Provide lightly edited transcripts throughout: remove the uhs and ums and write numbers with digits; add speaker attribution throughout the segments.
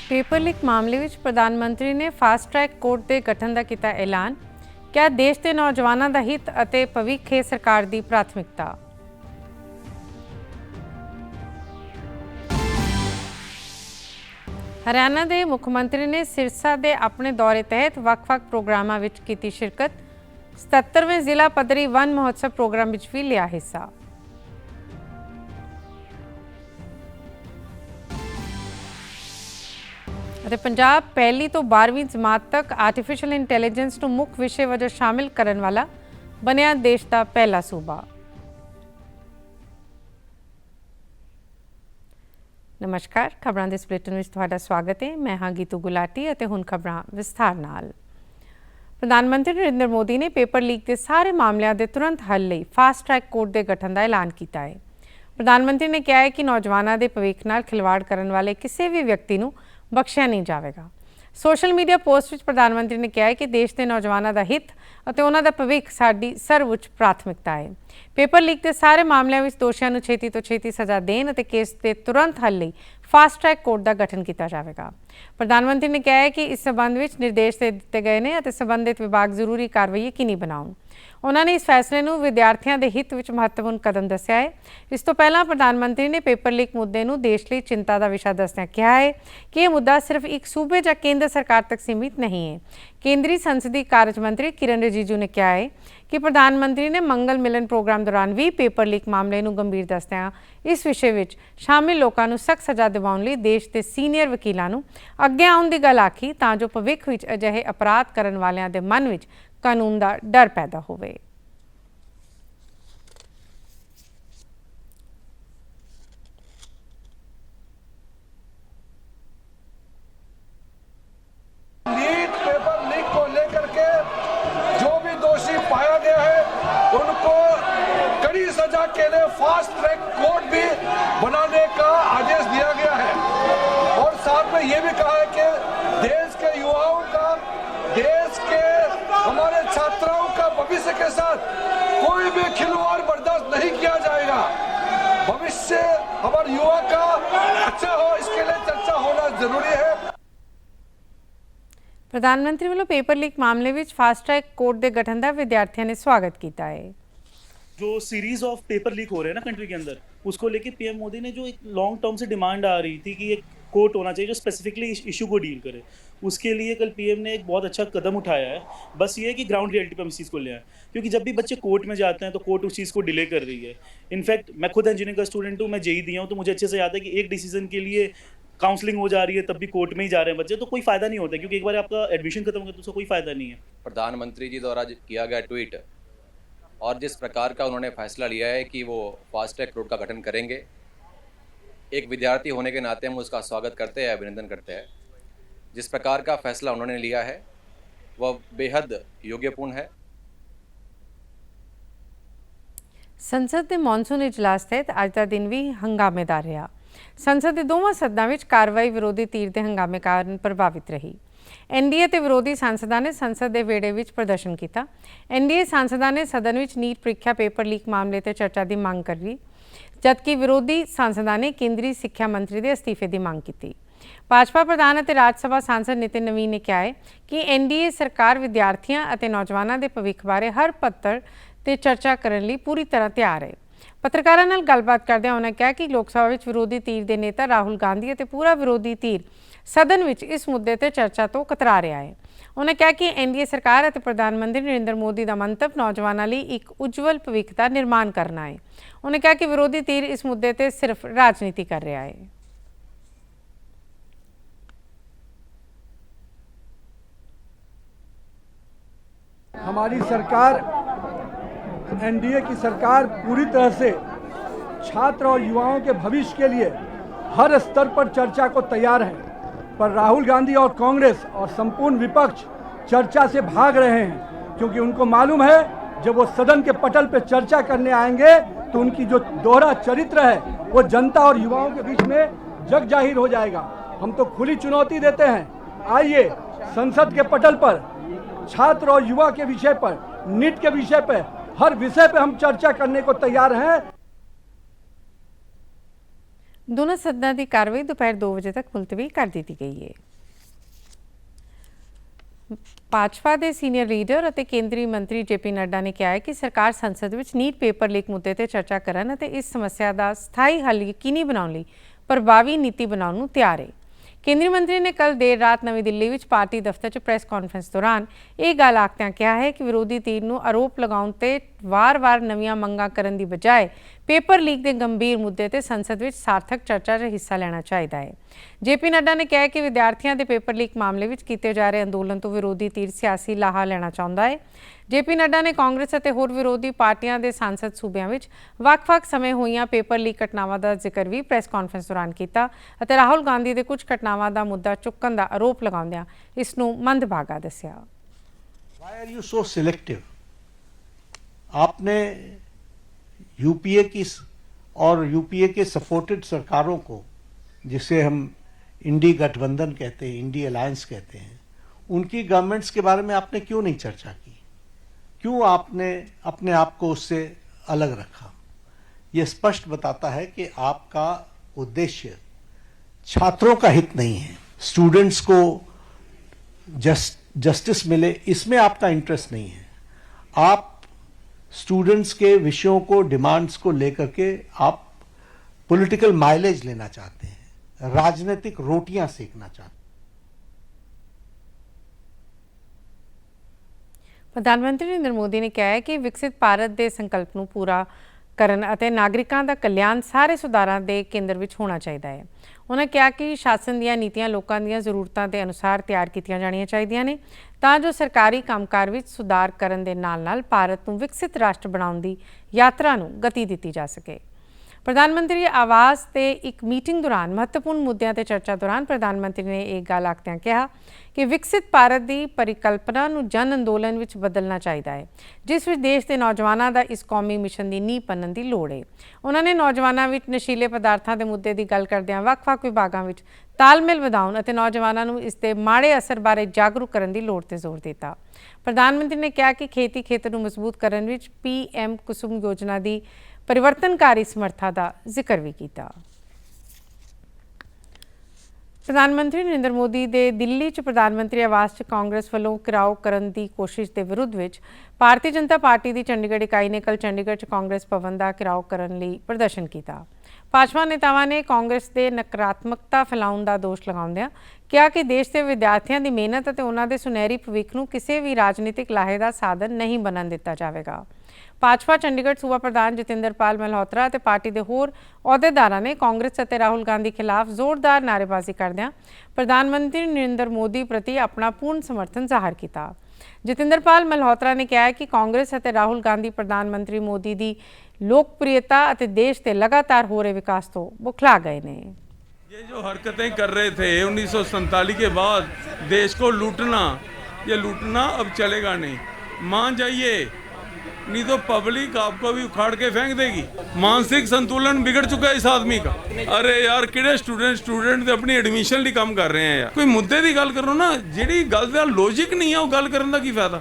Speaker 1: Paper leak ਮਾਮਲੇ ਵਿੱਚ ਪ੍ਰਧਾਨ ਮੰਤਰੀ ਨੇ ਫਾਸਟ ਟਰੈਕ ਕੋਰਟ ਦੇ ਗਠਨ ਦਾ ਕੀਤਾ ਐਲਾਨ। ਕਿਹਾ ਦੇਸ਼ ਦੇ ਨੌਜਵਾਨਾਂ ਦਾ ਹਿੱਤ ਅਤੇ ਭਵਿੱਖ ਹੈ ਸਰਕਾਰ ਦੀ ਪ੍ਰਾਥਮਿਕਤਾ। ਹਰਿਆਣਾ ਦੇ ਮੁੱਖ ਮੰਤਰੀ ਨੇ ਸਿਰਸਾ ਦੇ ਆਪਣੇ ਦੌਰੇ ਤਹਿਤ ਵੱਖ-ਵੱਖ ਪ੍ਰੋਗਰਾਮਾਂ ਵਿੱਚ ਕੀਤੀ ਸ਼ਿਰਕਤ। 77ਵੇਂ ਜ਼ਿਲ੍ਹਾ ਪੱਧਰੀ ਵਨ ਮਹੋਤਸਵ ਪ੍ਰੋਗਰਾਮ ਵਿੱਚ ਵੀ ਲਿਆ ਹਿੱਸਾ। ਅਤੇ ਪੰਜਾਬ ਪਹਿਲੀ ਤੋਂ 12ਵੀਂ ਜਮਾਤ ਤੱਕ ਆਰਟੀਫਿਸ਼ੀਅਲ ਇੰਟੈਲੀਜੈਂਸ ਨੂੰ ਮੁੱਖ ਵਿਸ਼ੇ ਵਜੋਂ ਸ਼ਾਮਿਲ ਕਰਨ ਵਾਲਾ ਬਣਿਆ ਦੇਸ਼ ਦਾ ਪਹਿਲਾ ਸੂਬਾ। ਨਮਸਕਾਰ, ਖਬਰਾਂ ਦੇ ਬੁਲੇਟਿਨ ਵਿੱਚ ਤੁਹਾਡਾ ਸਵਾਗਤ ਹੈ। ਮੈਂ ਹਾਂ ਗੀਤੂ ਗੁਲਾਟੀ ਅਤੇ ਹੁਣ ਖਬਰਾਂ ਵਿਸਥਾਰ ਨਾਲ। ਪ੍ਰਧਾਨ ਮੰਤਰੀ ਨਰਿੰਦਰ ਮੋਦੀ ਨੇ ਪੇਪਰ ਲੀਕ ਦੇ ਸਾਰੇ ਮਾਮਲਿਆਂ ਦੇ ਤੁਰੰਤ ਹੱਲ ਲਈ ਫਾਸਟ ਟਰੈਕ ਕੋਰਟ ਦੇ ਗਠਨ ਦਾ ਐਲਾਨ ਕੀਤਾ ਹੈ। ਪ੍ਰਧਾਨ ਮੰਤਰੀ ਨੇ ਕਿਹਾ ਹੈ ਕਿ ਨੌਜਵਾਨਾਂ ਦੇ ਭਵਿੱਖ ਨਾਲ ਖਿਲਵਾੜ ਕਰਨ ਵਾਲੇ ਕਿਸੇ ਵੀ ਵਿਅਕਤੀ ਨੂੰ ਬਖਸ਼ਿਆ ਨਹੀਂ ਜਾਵੇਗਾ। ਸੋਸ਼ਲ ਮੀਡੀਆ ਪੋਸਟ ਵਿੱਚ ਪ੍ਰਧਾਨ ਮੰਤਰੀ ਨੇ ਕਿਹਾ ਹੈ ਕਿ ਦੇਸ਼ ਦੇ ਨੌਜਵਾਨਾਂ ਦਾ ਹਿੱਤ ਅਤੇ ਉਹਨਾਂ ਦਾ ਭਵਿੱਖ ਸਾਡੀ ਸਰਵਉੱਚ ਪ੍ਰਾਥਮਿਕਤਾ ਹੈ। ਪੇਪਰ ਲੀਕ ਦੇ ਸਾਰੇ ਮਾਮਲਿਆਂ ਵਿੱਚ ਦੋਸ਼ੀਆਂ ਨੂੰ ਛੇਤੀ ਤੋਂ ਛੇਤੀ ਸਜ਼ਾ ਦੇਣ ਅਤੇ ਕੇਸ ਦੇ ਤੁਰੰਤ ਹੱਲ ਲਈ ਫਾਸਟ ਟਰੈਕ ਕੋਰਟ ਦਾ ਗਠਨ ਕੀਤਾ ਜਾਵੇਗਾ। ਪ੍ਰਧਾਨ ਮੰਤਰੀ ਨੇ ਕਿਹਾ ਹੈ ਕਿ ਇਸ ਸਬੰਧ ਵਿੱਚ ਨਿਰਦੇਸ਼ ਦੇ ਦਿੱਤੇ ਗਏ ਨੇ ਅਤੇ ਸੰਬੰਧਿਤ ਵਿਭਾਗ ਜ਼ਰੂਰੀ ਕਾਰਵਾਈ ਯਕੀਨੀ ਬਣਾਉਣ। ਉਹਨਾਂ ਨੇ ਇਸ ਫੈਸਲੇ ਨੂੰ ਵਿਦਿਆਰਥੀਆਂ ਦੇ ਹਿੱਤ ਵਿੱਚ ਮਹੱਤਵਪੂਰਨ ਕਦਮ ਦੱਸਿਆ ਹੈ। ਇਸ ਤੋਂ ਪਹਿਲਾਂ ਪ੍ਰਧਾਨ ਮੰਤਰੀ ਨੇ ਪੇਪਰ ਲੀਕ ਮੁੱਦੇ ਨੂੰ ਦੇਸ਼ ਲਈ ਚਿੰਤਾ ਦਾ ਵਿਸ਼ਾ ਦੱਸਦਿਆਂ ਕਿਹਾ ਹੈ ਕਿ ਇਹ ਮੁੱਦਾ ਸਿਰਫ ਇੱਕ ਸੂਬੇ ਜਾਂ ਕੇਂਦਰ ਸਰਕਾਰ ਤੱਕ ਸੀਮਿਤ ਨਹੀਂ ਹੈ। ਕੇਂਦਰੀ ਸੰਸਦੀ ਕਾਰਜ ਮੰਤਰੀ ਕਿਰਨ ਰਿਜੀਜੂ ਨੇ ਕਿਹਾ ਹੈ ਕਿ ਪ੍ਰਧਾਨ ਮੰਤਰੀ ਨੇ ਮੰਗਲ ਮਿਲਨ ਪ੍ਰੋਗਰਾਮ ਦੌਰਾਨ ਵੀ ਪੇਪਰ ਲੀਕ ਮਾਮਲੇ ਨੂੰ ਗੰਭੀਰ ਦੱਸਦਿਆਂ ਇਸ ਵਿਸ਼ੇ ਵਿੱਚ ਸ਼ਾਮਿਲ ਲੋਕਾਂ ਨੂੰ ਸਖਤ ਸਜ਼ਾ ਦਿਵਾਉਣ ਲਈ ਦੇਸ਼ ਦੇ ਸੀਨੀਅਰ ਵਕੀਲਾਂ ਨੂੰ ਅੱਗੇ ਆਉਣ ਦੀ ਗੱਲ ਆਖੀ, ਤਾਂ ਜੋ ਭਵਿੱਖ ਵਿੱਚ ਅਜਿਹੇ ਅਪਰਾਧ ਕਰਨ ਵਾਲਿਆਂ ਦੇ ਮਨ ਵਿੱਚ ਕਾਨੂੰਨ ਦਾ ਡਰ ਪੈਦਾ ਹੋਵੇ।
Speaker 2: नीट पेपर लीक को लेकर के जो भी दोषी पाया गया है उनको कड़ी सजा के लिए फास्ट ट्रैक कोर्ट भी बनाने का आदेश दिया गया है। और साथ में ये भी कहा है कि देश के युवाओं का, देश के हमारे छात्राओं का भविष्य के साथ कोई भी खिलवाड़ बर्दाश्त नहीं किया जाएगा। भविष्य हमारे युवा का अच्छा हो, इसके लिए चर्चा होना जरूरी है।
Speaker 1: ਪ੍ਰਧਾਨ ਮੰਤਰੀ ਵੱਲੋਂ ਪੇਪਰ ਲੀਕ ਮਾਮਲੇ ਵਿੱਚ ਫਾਸਟ ਟਰੈਕ ਕੋਰਟ ਦੇ ਗਠਨ ਦਾ ਵਿਦਿਆਰਥੀਆਂ ਨੇ ਸਵਾਗਤ ਕੀਤਾ है।
Speaker 3: जो सीरीज ऑफ पेपर लीक हो रहे हैं ना कंट्री के अंदर, उसको लेके पीएम मोदी ने जो एक लॉन्ग टर्म से डिमांड आ रही थी कि एक कोर्ट होना चाहिए जो स्पेसिफिकली इस इशू को डील करे, उसके लिए कल पीएम ने एक बहुत अच्छा कदम उठाया है। बस ये है कि ग्राउंड रियलिटी पर हम इस चीज़ को ले आए, क्योंकि जब भी बच्चे कोर्ट में जाते हैं तो कोर्ट उस चीज़ को डिले कर रही है। इनफैक्ट मैं खुद इंजीनियरिंग का स्टूडेंट हूँ, मैं जेईई दिया हूँ, तो मुझे अच्छे से याद है कि एक डिसीजन के लिए काउंसलिंग हो जा रही है तब भी कोर्ट में ही जा रहे हैं बच्चे, तो कोई फ़ायदा नहीं होता, क्योंकि एक बार आपका एडमिशन खत्म हो गया तो उसका कोई फ़ायदा नहीं है।
Speaker 4: प्रधानमंत्री जी द्वारा किया गया ट्वीट और जिस प्रकार का उन्होंने फैसला लिया है कि वो फास्ट ट्रैक कोर्ट का गठन करेंगे, एक विद्यार्थी होने के नाते हम उसका स्वागत करते हैं, अभिनंदन करते हैं। जिस प्रकार का फैसला उन्होंने लिया है वह बेहद योग्यपूर्ण है।
Speaker 1: ਸੰਸਦ ਦੇ ਮੌਨਸੂਨ ਇਜਲਾਸ ਤਹਿਤ ਅੱਜ ਦਾ ਦਿਨ ਵੀ ਹੰਗਾਮੇਦਾਰ ਰਿਹਾ। ਸੰਸਦ ਦੇ ਦੋਵਾਂ ਸਦਨਾਂ ਵਿੱਚ ਕਾਰਵਾਈ ਵਿਰੋਧੀ ਧਿਰ ਦੇ ਹੰਗਾਮੇ ਕਾਰਨ ਪ੍ਰਭਾਵਿਤ ਰਹੀ। ਐਨਡੀਏ ਤੇ ਵਿਰੋਧੀ ਸਾਂਸਦਾਂ ਨੇ ਸੰਸਦ ਦੇ ਵਿਹੜੇ ਵਿੱਚ ਪ੍ਰਦਰਸ਼ਨ ਕੀਤਾ। ਐਨਡੀਏ ਸਾਂਸਦਾਂ ਨੇ ਸਦਨ ਵਿੱਚ ਨੀਟ ਪ੍ਰੀਖਿਆ ਪੇਪਰ ਲੀਕ ਮਾਮਲੇ ਤੇ ਚਰਚਾ ਦੀ ਮੰਗ ਕਰੀ, ਜਦਕਿ ਵਿਰੋਧੀ ਸਾਂਸਦਾਂ ਨੇ ਕੇਂਦਰੀ ਸਿੱਖਿਆ ਮੰਤਰੀ ਦੇ ਅਸਤੀਫੇ ਦੀ ਮੰਗ ਕੀਤੀ। ਭਾਜਪਾ ਪ੍ਰਧਾਨ ਅਤੇ ਰਾਜ ਸਭਾ ਸਾਂਸਦ ਨਿਤਿਨ ਨਵੀਨ ਨੇ ਕਿਹਾ ਹੈ ਕਿ ਐਨਡੀਏ ਸਰਕਾਰ ਵਿਦਿਆਰਥੀਆਂ ਅਤੇ ਨੌਜਵਾਨਾਂ ਦੇ ਭਵਿੱਖ ਬਾਰੇ ਹਰ ਪੱਧਰ ਤੇ ਚਰਚਾ ਕਰਨ ਲਈ ਪੂਰੀ ਤਰ੍ਹਾਂ ਤਿਆਰ ਹੈ। ਪੱਤਰਕਾਰਾਂ ਨਾਲ ਗੱਲਬਾਤ ਕਰਦਿਆਂ ਉਹਨਾਂ ਕਿਹਾ ਕਿ ਲੋਕ ਸਭਾ ਵਿੱਚ ਵਿਰੋਧੀ ਧਿਰ ਦੇ ਨੇਤਾ ਰਾਹੁਲ ਗਾਂਧੀ ਅਤੇ ਪੂਰਾ ਵਿਰੋਧੀ ਧਿਰ ਸਦਨ ਵਿੱਚ ਇਸ ਮੁੱਦੇ ਤੇ ਚਰਚਾ ਤੋਂ ਕਤਰਾ ਰਿਹਾ ਹੈ। ਉਹਨਾਂ ਕਿਹਾ ਕਿ ਐਨਡੀਏ ਸਰਕਾਰ ਅਤੇ ਪ੍ਰਧਾਨ ਮੰਤਰੀ ਨਰਿੰਦਰ ਮੋਦੀ ਦਾ ਮੰਤਵ ਨੌਜਵਾਨਾਂ ਲਈ ਇੱਕ ਉਜਵਲ ਭਵਿੱਖ ਦਾ ਨਿਰਮਾਣ ਕਰਨਾ ਹੈ। ਉਹਨਾਂ ਕਿਹਾ ਕਿ ਵਿਰੋਧੀ ਧਿਰ ਇਸ ਮੁੱਦੇ ਤੇ ਸਿਰਫ ਰਾਜਨੀਤੀ ਕਰ ਰਿਹਾ ਹੈ।
Speaker 5: हमारी सरकार, एनडीए की सरकार पूरी तरह से छात्र और युवाओं के भविष्य के लिए हर स्तर पर चर्चा को तैयार है, पर राहुल गांधी और कांग्रेस और संपूर्ण विपक्ष चर्चा से भाग रहे हैं, क्योंकि उनको मालूम है जब वो सदन के पटल पर चर्चा करने आएंगे तो उनकी जो दोहरा चरित्र है वो जनता और युवाओं के बीच में जग जाहिर हो जाएगा। हम तो खुली चुनौती देते हैं, आइए संसद के पटल पर छात्र और युवा के विषय पर, नीट के विषय पर, हर विषय पर हम चर्चा करने को तैयार हैं।
Speaker 1: दोनों सदनों की कार्रवाई दोपहर 2 बजे तक मुलतवी कर दी गई है। भाजपा के सीनियर लीडर और केंद्रीय मंत्री JP नड्डा ने कहा है कि सरकार संसद में नीट पेपर लीक मुद्दे पर चर्चा करन और इस समस्या का स्थाई हल यकीनी बनाने लई प्रभावी नीति बनाने को तैयार है। केंद्रीय मंत्री ने कल देर रात नवी दिल्ली में पार्टी दफ्तर च प्रैस कॉन्फ्रेंस दौरान यह गल आखदियां कहा है कि विरोधी धਿਰ ਨੂੰ आरोप लगाउण ते वार-वार नवीं मंगां करन दी बजाय पेपर लीक के गंभीर मुद्दे ते संसद में सार्थक चर्चा च हिस्सा लेना चाहिए है। JP नड्डा ने कहा कि विद्यार्थियों के पेपर लीक मामले में किए जा रहे अंदोलन तो विरोधी धਿਰ सियासी लाहा लेना चाहता है। JP नड्डा ने कांग्रेस और होर विरोधी पार्टियां के सांसद सूबों में ਵੱਖ-ਵੱਖ समय होईयां पेपर लीक घटनावां का जिक्र भी प्रैस कॉन्फ्रेंस दौरान किया और राहुल गांधी के कुछ घटनावां का मुद्दा चुकन का आरोप लगाउंदियां इसनूं मंदभागा दस्सिया।
Speaker 6: Why are you so selective? आपने यूपीए की और यूपीए के सपोर्टेड सरकारों को, जिसे हम इंडी गठबंधन कहते हैं, इंडी अलायंस कहते हैं, उनकी गवर्नमेंट्स के बारे में आपने क्यों नहीं चर्चा की? क्यों आपने अपने आप को उससे अलग रखा? यह स्पष्ट बताता है कि आपका उद्देश्य छात्रों का हित नहीं है, स्टूडेंट्स को जस्टिस मिले इसमें आपका इंटरेस्ट नहीं है। आप स्टूडेंट्स के विषयों को, डिमांड्स को लेकर के आप पॉलिटिकल माइलेज लेना चाहते हैं, राजनीतिक रोटियां सेकना चाहते हैं।
Speaker 1: प्रधानमंत्री नरेंद्र मोदी ने कहा है कि विकसित भारत के संकल्प को पूरा करन ਅਤੇ नागरिकों का कल्याण सारे सुधारों के केंद्र में होना चाहिए है। उन्होंने कहा कि शासन ਦੀਆਂ ਨੀਤੀਆਂ लोगों ਦੀਆਂ ਜ਼ਰੂਰਤਾਂ ਦੇ ਅਨੁਸਾਰ ਤਿਆਰ ਕੀਤੀਆਂ ਜਾਣੀਆਂ ਚਾਹੀਦੀਆਂ ਨੇ ਤਾਂ ਜੋ ਸਰਕਾਰੀ ਕੰਮਕਾਰ ਵਿੱਚ ਸੁਧਾਰ ਕਰਨ ਦੇ ਨਾਲ-ਨਾਲ ਭਾਰਤ ਨੂੰ ਵਿਕਸਿਤ ਰਾਸ਼ਟਰ ਬਣਾਉਣ ਦੀ ਯਾਤਰਾ ਨੂੰ ਗਤੀ ਦਿੱਤੀ ਜਾ ਸਕੇ। प्रधानमंत्री आवास से एक मीटिंग दौरान महत्वपूर्ण मुद्दों पर चर्चा दौरान प्रधानमंत्री ने एक गल आखदियां कहा कि विकसित भारत की परिकल्पना नूं जन अंदोलन में बदलना चाहिए है, जिस विच देश के नौजवानों का इस कौमी मिशन की नींह बनने की लोड़ है। उन्होंने नौजवानों में नशीले पदार्थों के मुद्दे की गल करदियां ਵੱਖ-ਵੱਖ विभागों में तालमेल ਵਧਾਉਣ ਅਤੇ नौजवानों ਨੂੰ ਇਸ ਦੇ ਮਾੜੇ ਅਸਰ ਬਾਰੇ ਜਾਗਰੂਕ ਕਰਨ ਦੀ ਲੋੜ ਤੇ ਜ਼ੋਰ ਦਿੱਤਾ। प्रधानमंत्री ने कहा कि खेती खेतर ਨੂੰ मजबूत ਕਰਨ ਵਿੱਚ PM कुसुम योजना की परिवर्तनकारी समर्था का जिक्र भी किया। प्रधानमंत्री नरेंद्र मोदी के दिल्ली च प्रधानमंत्री आवास च कांग्रेस वालों घिराव करने की कोशिश के विरुद्ध विच भारतीय जनता पार्टी की चंडीगढ़ इकाई ने कल चंडीगढ़ च कांग्रेस भवन का घिराव करने लई प्रदर्शन किया। भाजपा नेतावां ने कांग्रेस के नकारात्मकता फैलाउण का दोष लगाउंदियां कहा कि देश के विद्यार्थियों की मेहनत और उन्हां दे सुनहरी भविख नूं किसी भी राजनीतिक लाहे का साधन नहीं बनन दिता जाएगा। भाजपा चंडीगढ़ सूबा प्रधान जतिंदरपाल मल्होत्रा और पार्टी के होर अहुदेदारां ने कांग्रेस और राहुल गांधी खिलाफ जोरदार नारेबाजी करदियां प्रधानमंत्री नरेंद्र मोदी प्रति अपना पूर्ण समर्थन जाहिर किया। जतिंदरपाल मल्होत्रा ने कहा कि कांग्रेस और राहुल गांधी प्रधानमंत्री मोदी की लोकप्रियता और देश के लगातार हो रहे विकास तो बुखला गए ने।
Speaker 7: ये जो हरकतें कर रहे थे 1947 के बाद देश को लूटना, ये लूटना अब चलेगा नहीं। मान जाइए, नहीं तो पब्लिक आपको भी उखाड़ के फेंक देगी। मानसिक संतुलन बिगड़ चुका है इस आदमी का। अरे यार किड़े स्टूडेंट अपनी एडमिशन लिए काम कर रहे हैं यार। कोई मुद्दे की गल करो ना, जिहड़ी गल दा लॉजिक नहीं है वो गल करने का की फायदा।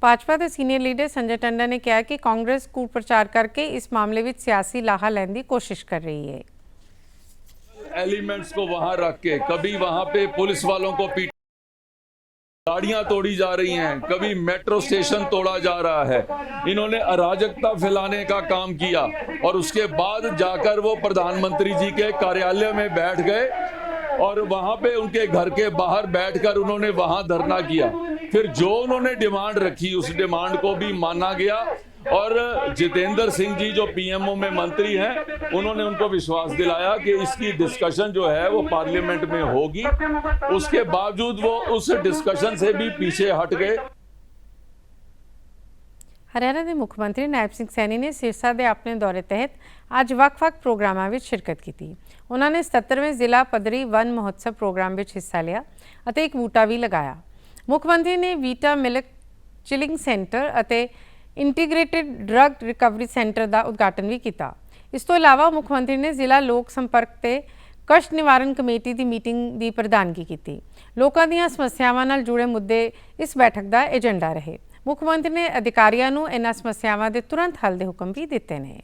Speaker 1: भाजपा के सीनियर लीडर संजय टंडन ने कहा कि कांग्रेस कूट प्रचार करके इस मामले में सियासी लाहा लेने की कोशिश कर रही है।
Speaker 8: एलिमेंट्स को वहां रख के कभी वहां पे पुलिस वालों को पीट, गाड़ियां तोड़ी जा रही हैं, कभी मेट्रो स्टेशन तोड़ा जा रहा है। इन्होंने अराजकता फैलाने का काम किया और उसके बाद जाकर वो प्रधानमंत्री जी के कार्यालय में बैठ गए और वहां पे उनके घर के बाहर बैठकर उन्होंने वहां धरना किया। फिर जो उन्होंने डिमांड रखी उस डिमांड को भी माना गया और जितेंद्र सिंह जी जो पीएमओ में मंत्री हैं उन्होंने उनको विश्वास दिलाया कि इसकी डिस्कशन जो है वो पार्लियामेंट में होगी। उसके बावजूद वो उस डिस्कशन से भी पीछे हट गए।
Speaker 1: हरियाणा के मुख्यमंत्री नायब सिंह सैनी ने सिरसा के अपने दौरे तहत आज ਵੱਖ-ਵੱਖ प्रोग्रामों में शिरकत की। उन्होंने 77वें जिला पद्धरी वन महोत्सव प्रोग्राम में हिस्सा लिया और एक बूटा भी लगाया। मुख्यमंत्री ने वीटा मिल्क चिलिंग सेंटर और इंटीग्रेटेड ड्रग रिकवरी सेंटर का उद्घाटन भी किया। इस तो इलावा मुख्यमंत्री ने जिला लोक संपर्क ते कष्ट निवारण कमेटी की मीटिंग की प्रधानगी की। लोगों दी समस्यावां नाल जुड़े मुद्दे इस बैठक का एजेंडा रहे। मुख्यमंत्री ने अधिकारियों को इन्हां समस्यावां के तुरंत हल के हुक्म भी दिते ने।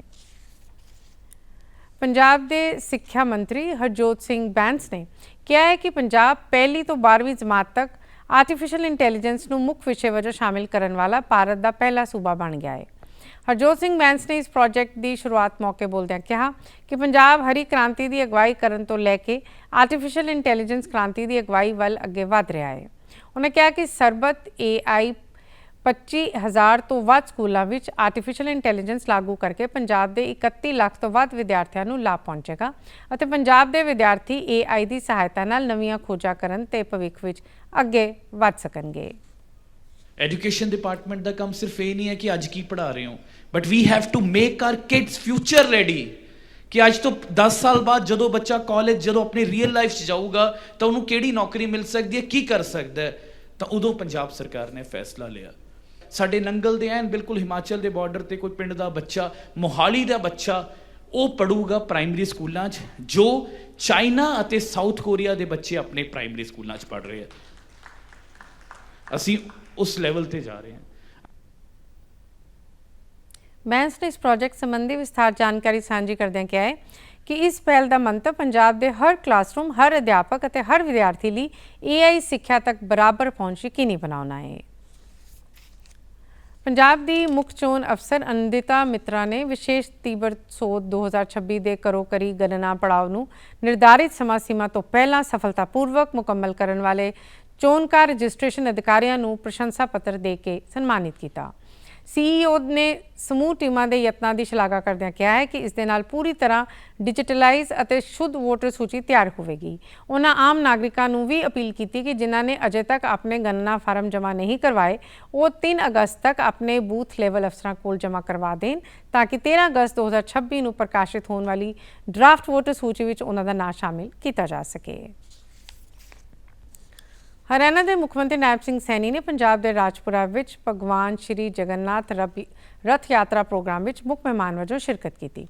Speaker 1: पंजाब के सिक्ख्या मंत्री हरजोत सिंह बैंस ने कहा है कि पंजाब पहली तो 12वीं जमात तक आर्टिफिशियल इंटैलीजेंस को मुख्य विषय वजों शामिल करने वाला भारत का पहला सूबा बन गया है। हरजोत सिंह बैंस ने इस प्रोजेक्ट की शुरुआत मौके बोलदਿਆਂ कहा कि पंजाब हरी क्रांति की अगवाई करने तो लैके आर्टिफिशियल इंटैलीजेंस क्रांति की अगवाई वाल अगे वध रहा है। उन्होंने कहा कि सरबत AI 25,000 तो वध स्कूलों में आर्टिफिशियल इंटैलीजेंस लागू करके पंजाब के 31 लाख तो वध विद्यार्थियों को लाभ पहुँचेगा और पंजाब के विद्यार्थी AI की सहायता नाल नवीं खोजा करन ते भविख विच अगे वध सकणगे।
Speaker 9: एजुकेशन डिपार्टमेंट का काम सिर्फ ये नहीं है कि अज की पढ़ा रहे हो, but we have to make our kids future ready कि अज तो 10 साल बाद जो बच्चा कॉलेज जो अपनी रियल लाइफ जाऊगा तो उन्होंने किहड़ी नौकरी मिल सकती है, की कर सकता है, तो उदों पंजाब सरकार ने फैसला लिया। साडे नंगल दे ऐन बिल्कुल हिमाचल के बॉर्डर पर कोई पिंड का बच्चा, मोहाली का बच्चा वो पढ़ूगा प्राइमरी स्कूलों जो चाइना और साउथ कोरिया के बच्चे अपने प्राइमरी स्कूलों पढ़ रहे हैं। असी उस लेवल ते जा रहे हैं।
Speaker 1: बैंस ने इस प्रोजेक्ट संबंधी विस्तार जानकारी साझी करदਿਆਂ कहा है कि इस पहल का मंतव पंजाब के हर क्लासरूम, हर अध्यापक और हर विद्यार्थी लिए AI सिक्ख्या तक बराबर पहुँच यकीनी बनाना है। पंजाब की मुख्य चोन अफसर अनिंदिता मित्रा ने विशेष तीव्र सोध 2026 के करो करी गणना पड़ाव नूं निर्धारित समा सीमा तो पहला सफलतापूर्वक मुकम्मल करने वाले चोणकार रजिस्ट्रेशन अधिकारियों को प्रशंसा पत्र दे के सन्मानित किया। CEO ने समूह टीमां के यत्नां की शलाघा करदਿਆਂ कहा है कि इस दे नाल पूरी तरह डिजिटलाइज और शुद्ध वोटर सूची तैयार होगी। उन्होंने आम नागरिकों को भी अपील की कि जिन्हों ने अजे तक अपने गणना फार्म जमा नहीं करवाए वो 3 अगस्त तक अपने बूथ लेवल अफसरों को जमा करवा दें ताकि 13 अगस्त 2026 को प्रकाशित होने वाली ड्राफ्ट वोटर सूची में उन्होंका नाम शामिल किया जा सके। हरियाणा के मुख्यमंत्री नायब सिंह सैनी ने पंजाब के राजपुरा विच भगवान श्री जगन्नाथ रथ यात्रा प्रोग्राम में मुख्य मेहमान वजों शिरकत की।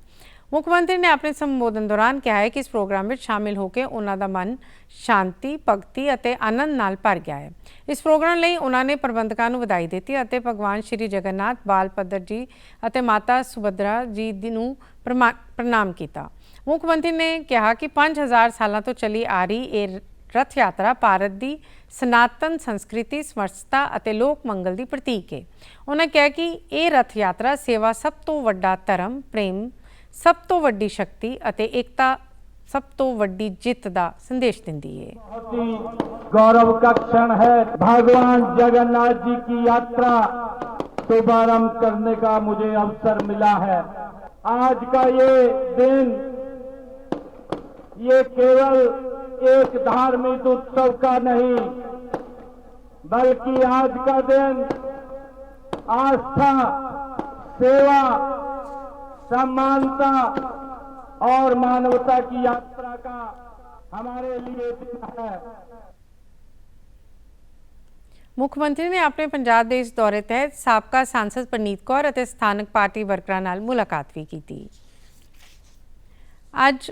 Speaker 1: मुख्यमंत्री ने अपने संबोधन दौरान कहा है कि इस प्रोग्राम में शामिल होकर उन्होंने मन शांति, भगती और आनंद नाल भर गया है। इस प्रोग्राम लिए उन्होंने प्रबंधकों को बधाई दी और भगवान श्री जगन्नाथ, बालभद्र जी और माता सुभद्रा जी को प्रणाम किया। मुख्यमंत्री ने कहा कि 5000 सालों तो चली आ रही ये रथ यात्रा भारत की सनातन संस्कृति, समरसता और लोक मंगल की प्रतीक है। उन्होंने कहा कि ये रथ यात्रा सेवा सब तो वड्डा धर्म, प्रेम सब तो वड्डी शक्ति और एकता सब तो वड्डी जित का संदेश देती है।
Speaker 10: बहुत ही गौरव का क्षण है, भगवान जगन्नाथ जी की यात्रा शुभारंभ करने का मुझे अवसर मिला है। आज का ये दिन ये केवल एक धार्मिक उत्सव का नहीं बल्कि आज का दिन आस्था, सेवा, समानता और मानवता की यात्रा का हमारे लिए दिन है।
Speaker 1: मुख्यमंत्री ने अपने पंजाब के इस दौरे तहत साबका सांसद परनीत कौर और स्थानक पार्टी वर्करां नाल मुलाकात भी की। अज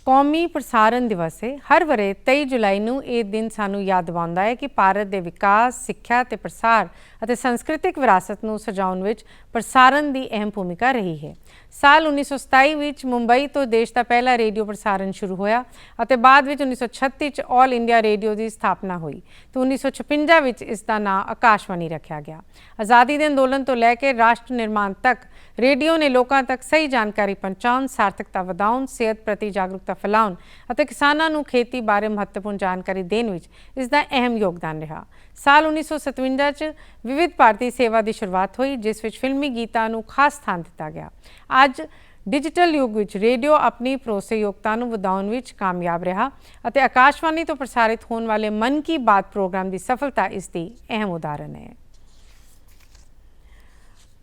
Speaker 1: कौमी प्रसारण दिवस है। हर वरे 23 जुलाई को यह दिन सानू याद दिवाउंदा है कि भारत के विकास, सिक्ख्या ते प्रसार और सांस्कृतिक विरासत को सजाउण विच प्रसारण की अहम भूमिका रही है। साल 1927 विच मुंबई तो देश का पहला रेडियो प्रसारण शुरू होया और बाद विच 1936 ऑल इंडिया रेडियो की स्थापना हुई तो 1956 विच इसका नाम आकाशवाणी रखा गया। आज़ादी के अंदोलन तो लैके राष्ट्र निर्माण तक रेडियो ने लोगों तक सही जानकारी पहुँचाउण, सार्थकता वधाउण, सेहत प्रति जागरूकता फैलाउण और किसानों को खेती बारे महत्वपूर्ण जानकारी देने विच इसका अहम योगदान रहा। साल 1957 विविध भारती सेवा की शुरुआत हुई जिस विच फिल्मी गीतों को खास स्थान दिता गया। अज डिजिटल युग विच रेडियो अपनी भरोसेयोगता वधाउण विच कामयाब रहा और आकाशवाणी तो प्रसारित होने वाले मन की बात प्रोग्राम की सफलता इसकी अहम उदाहरण है।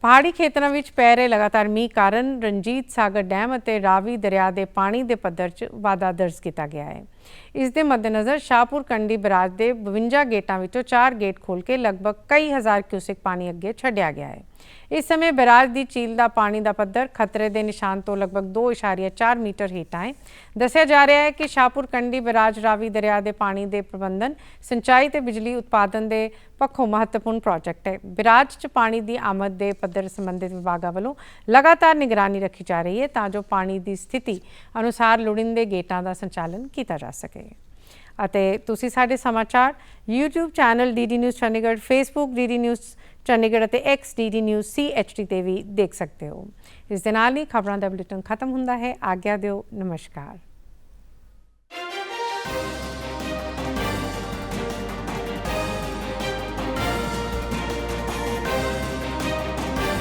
Speaker 1: पहाड़ी खेतरों में पै रहे लगातार मीह कारण रंजीत सागर डैम और रावी दरिया के पानी के पद्धर च वाधा दर्ज किया गया है। इस दे मद्देनज़र शाहपुर कंडी बराज के 52 गेटां विचों 4 गेट खोल के लगभग कई हज़ार क्यूसिक पानी अगे छड्डिया गया है। इस समय बराज ਦੀ ਝੀਲ ਦਾ ਪਾਣੀ ਦਾ ਪੱਧਰ ਖਤਰੇ ਦੇ ਨਿਸ਼ਾਨ ਤੋਂ ਲਗਭਗ 2.4 ਮੀਟਰ ਹੇਠਾਂ ਹੈ। ਦੱਸਿਆ ਜਾ ਰਿਹਾ ਹੈ ਕਿ ਸ਼ਾਹਪੁਰ ਕੰਡੀ ਬਰਾਜ ਰਾਵੀ ਦਰਿਆ ਦੇ ਪਾਣੀ ਦੇ ਪ੍ਰਬੰਧਨ, ਸਿੰਚਾਈ ਤੇ ਬਿਜਲੀ ਉਤਪਾਦਨ ਦੇ ਪੱਖੋਂ ਮਹੱਤਵਪੂਰਨ ਪ੍ਰੋਜੈਕਟ ਹੈ। ਬਰਾਜ 'ਚ ਪਾਣੀ ਦੀ ਆਮਦ ਦੇ ਪੱਧਰ ਸੰਬੰਧਿਤ ਵਿਭਾਗਾਂ ਵੱਲੋਂ ਲਗਾਤਾਰ ਨਿਗਰਾਨੀ ਰੱਖੀ ਜਾ ਰਹੀ ਹੈ ਤਾਂ ਜੋ ਪਾਣੀ ਦੀ ਸਥਿਤੀ ਅਨੁਸਾਰ ਲੋੜੀਂਦੇ ਗੇਟਾਂ ਦਾ ਸੰਚਾਲਨ ਕੀਤਾ ਜਾ ਸਕੇ। ਅਤੇ ਤੁਸੀਂ ਸਾਡੇ ਸਮਾਚਾਰ YouTube channel DD news Chandigarh, Facebook DD news Chandigarh ਅਤੇ X DD ਨਿਊਜ਼ CHD ਤੇ ਵੀ ਦੇਖ ਸਕਦੇ ਹੋ। ਇਸ ਦੇ ਨਾਲ ਹੀ ਖਬਰਾਂ ਦਾ ਬੁਲੇਟਿਨ ਖਤਮ ਹੁੰਦਾ ਹੈ। ਆਗਿਆ ਦਿਓ। ਨਮਸਕਾਰ।